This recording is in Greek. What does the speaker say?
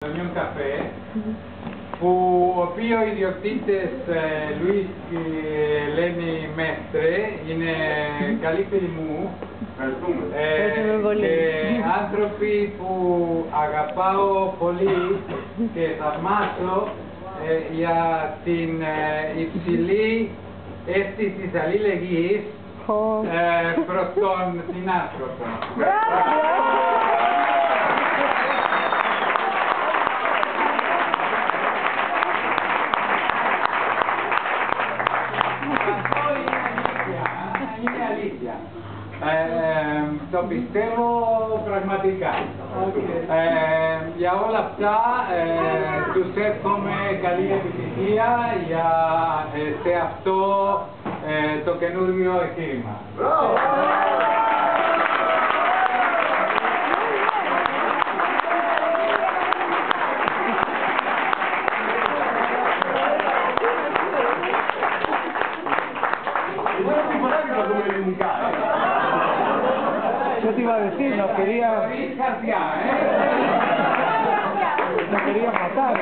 Un caffè που ο οποίο ιδιοκτήτες Λουίς και Ελένη Μέστρε είναι καλοί φίλοι μου και άνθρωποι που αγαπάω πολύ και θαυμάζω για την υψηλή αίσθηση της αλληλεγγύης προς τον συνάνθρωπο. Είναι αλήθεια. Το πιστεύω πραγματικά. Για όλα αυτά τους εύχομαι καλή επιτυχία σε αυτό το καινούργιο εγχείρημα. Yo te iba a decir, no quería matar.